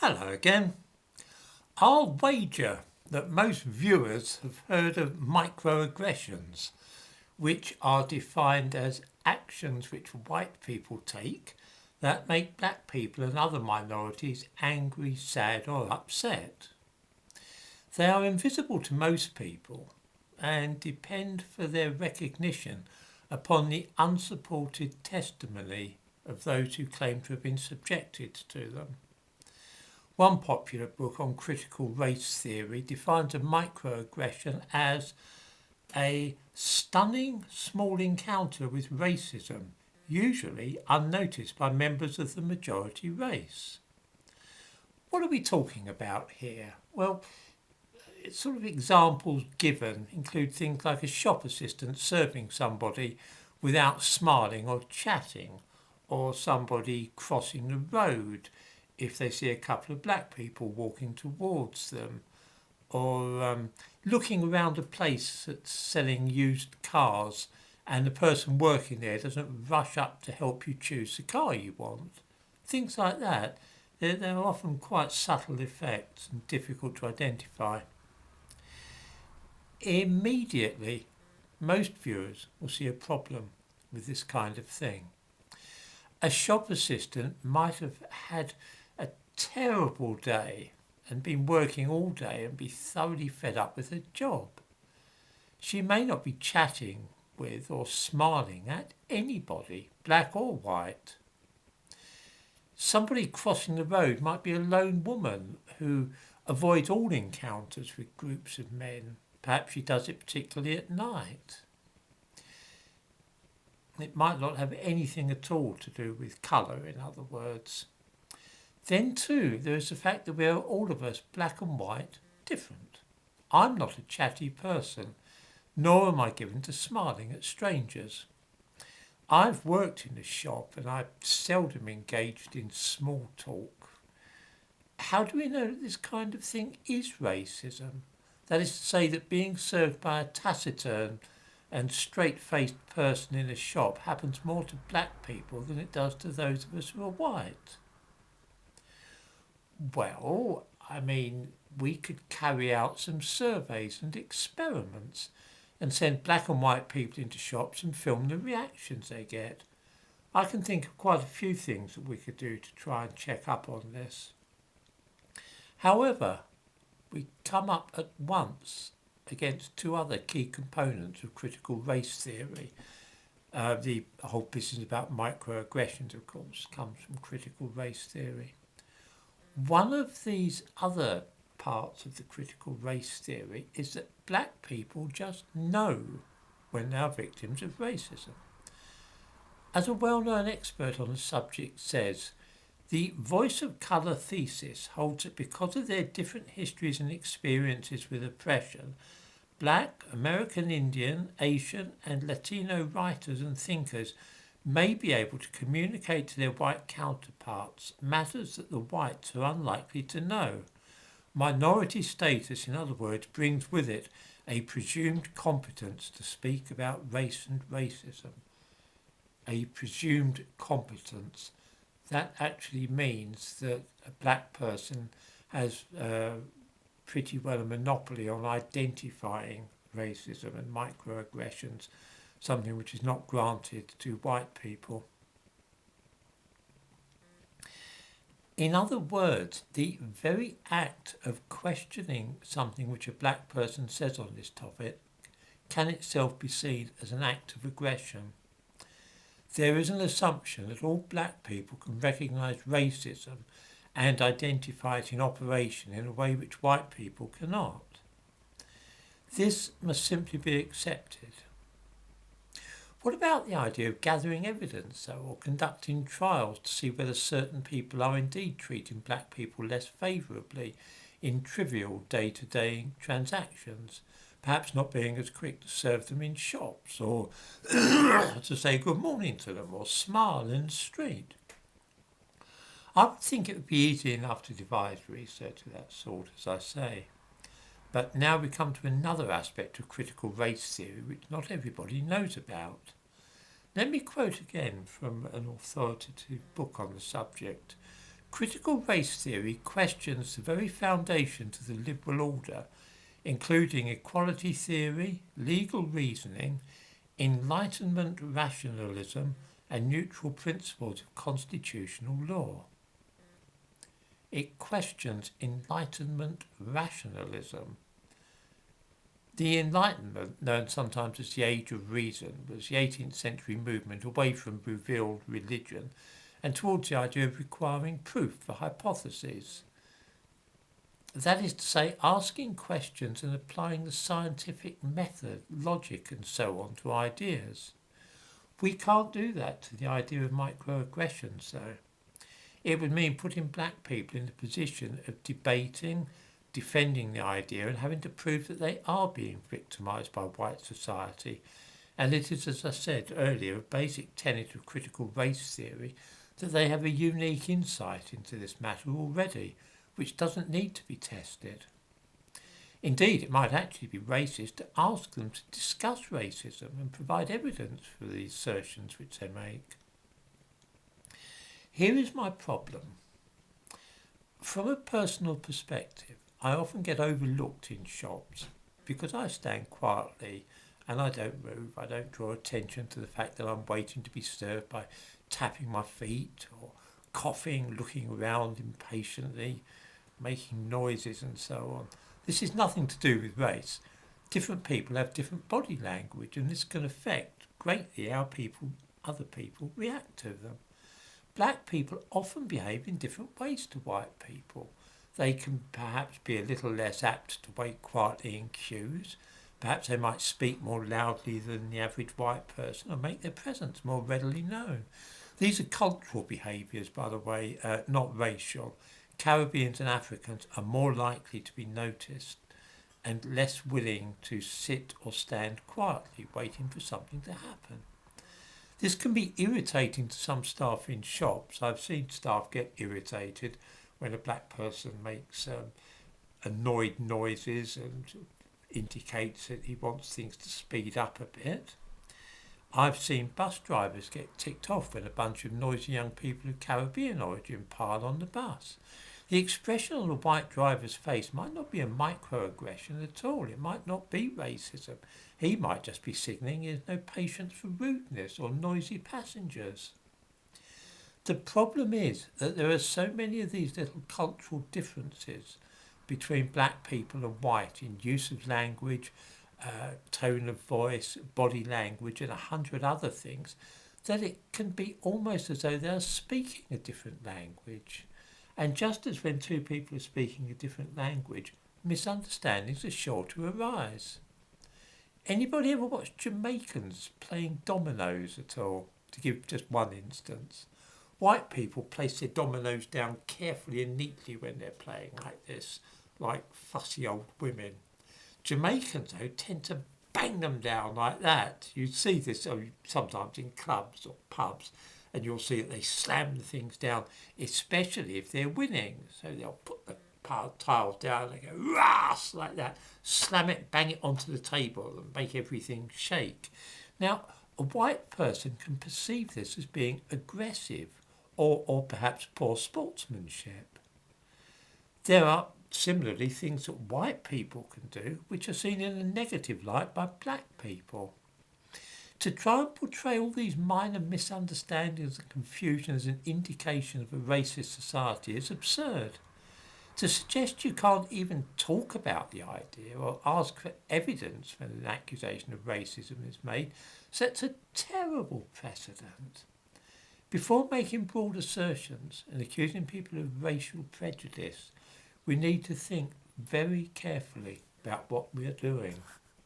Hello again. I'll wager that most viewers have heard of microaggressions, which are defined as actions which white people take that make black people and other minorities angry, sad, or upset. They are invisible to most people and depend for their recognition upon the unsupported testimony of those who claim to have been subjected to them. One popular book on critical race theory defines a microaggression as a stunning small encounter with racism, usually unnoticed by members of the majority race. What are we talking about here? Well, sort of examples given include things like a shop assistant serving somebody without smiling or chatting, or somebody crossing the road if they see a couple of black people walking towards them, or looking around a place that's selling used cars and the person working there doesn't rush up to help you choose the car you want. Things like that. They're often quite subtle effects and difficult to identify. Immediately, most viewers will see a problem with this kind of thing. A shop assistant might have had a terrible day and been working all day and be thoroughly fed up with her job. She may not be chatting with or smiling at anybody, black or white. Somebody crossing the road might be a lone woman who avoids all encounters with groups of men. Perhaps she does it particularly at night. It might not have anything at all to do with colour, in other words. Then too, there is the fact that we are all of us, black and white, different. I'm not a chatty person, nor am I given to smiling at strangers. I've worked in a shop and I've seldom engaged in small talk. How do we know that this kind of thing is racism? That is to say that being served by a taciturn and straight-faced person in a shop happens more to black people than it does to those of us who are white. Well, we could carry out some surveys and experiments and send black and white people into shops and film the reactions they get. I can think of quite a few things that we could do to try and check up on this. However, we come up at once against two other key components of critical race theory. The whole business about microaggressions, of course, comes from critical race theory. One of these other parts of the critical race theory is that black people just know when they are victims of racism. As a well-known expert on the subject says, the voice of colour thesis holds that because of their different histories and experiences with oppression, black, American Indian, Asian and Latino writers and thinkers may be able to communicate to their white counterparts matters that the whites are unlikely to know. Minority status, in other words, brings with it a presumed competence to speak about race and racism. A presumed competence. That actually means that a black person has pretty well a monopoly on identifying racism and microaggressions, something which is not granted to white people. In other words, the very act of questioning something which a black person says on this topic can itself be seen as an act of aggression. There is an assumption that all black people can recognise racism and identify it in operation in a way which white people cannot. This must simply be accepted. What about the idea of gathering evidence, though, or conducting trials to see whether certain people are indeed treating black people less favourably in trivial day-to-day transactions, perhaps not being as quick to serve them in shops, or to say good morning to them, or smile in the street? I would think it would be easy enough to devise research of that sort, as I say. But now we come to another aspect of critical race theory which not everybody knows about. Let me quote again from an authoritative book on the subject, Critical race theory questions the very foundations of the liberal order, including equality theory, legal reasoning, Enlightenment rationalism, and neutral principles of constitutional law. It questions Enlightenment rationalism. The Enlightenment, known sometimes as the Age of Reason, was the 18th century movement away from revealed religion and towards the idea of requiring proof for hypotheses. That is to say, asking questions and applying the scientific method, logic and so on to ideas. We can't do that to the idea of microaggressions, though. It would mean putting black people in the position of debating, defending the idea and having to prove that they are being victimised by white society. And it is, as I said earlier, a basic tenet of critical race theory that they have a unique insight into this matter already, which doesn't need to be tested. Indeed, it might actually be racist to ask them to discuss racism and provide evidence for the assertions which they make. Here is my problem. From a personal perspective, I often get overlooked in shops because I stand quietly and I don't move. I don't draw attention to the fact that I'm waiting to be served by tapping my feet or coughing, looking around impatiently, making noises and so on. This is nothing to do with race. Different people have different body language and this can affect greatly how other people react to them. Black people often behave in different ways to white people. They can perhaps be a little less apt to wait quietly in queues. Perhaps they might speak more loudly than the average white person or make their presence more readily known. These are cultural behaviours, by the way, not racial. Caribbeans and Africans are more likely to be noticed and less willing to sit or stand quietly waiting for something to happen. This can be irritating to some staff in shops. I've seen staff get irritated when a black person makes annoyed noises and indicates that he wants things to speed up a bit. I've seen bus drivers get ticked off when a bunch of noisy young people of Caribbean origin pile on the bus. The expression on a white driver's face might not be a microaggression at all. It might not be racism. He might just be signalling he has no patience for rudeness or noisy passengers. The problem is that there are so many of these little cultural differences between black people and white in use of language, tone of voice, body language and 100 other things that it can be almost as though they're speaking a different language. And just as when two people are speaking a different language, misunderstandings are sure to arise. Anybody ever watched Jamaicans playing dominoes at all? To give just one instance. White people place their dominoes down carefully and neatly when they're playing like this, like fussy old women. Jamaicans, though, tend to bang them down like that. You see this sometimes in clubs or pubs, and you'll see that they slam the things down, especially if they're winning. So they'll put the tiles down and go ras like that, slam it, bang it onto the table and make everything shake. Now, a white person can perceive this as being aggressive or perhaps poor sportsmanship. There are similarly things that white people can do which are seen in a negative light by black people. To try and portray all these minor misunderstandings and confusion as an indication of a racist society is absurd. To suggest you can't even talk about the idea or ask for evidence when an accusation of racism is made sets a terrible precedent. Before making broad assertions and accusing people of racial prejudice, we need to think very carefully about what we are doing.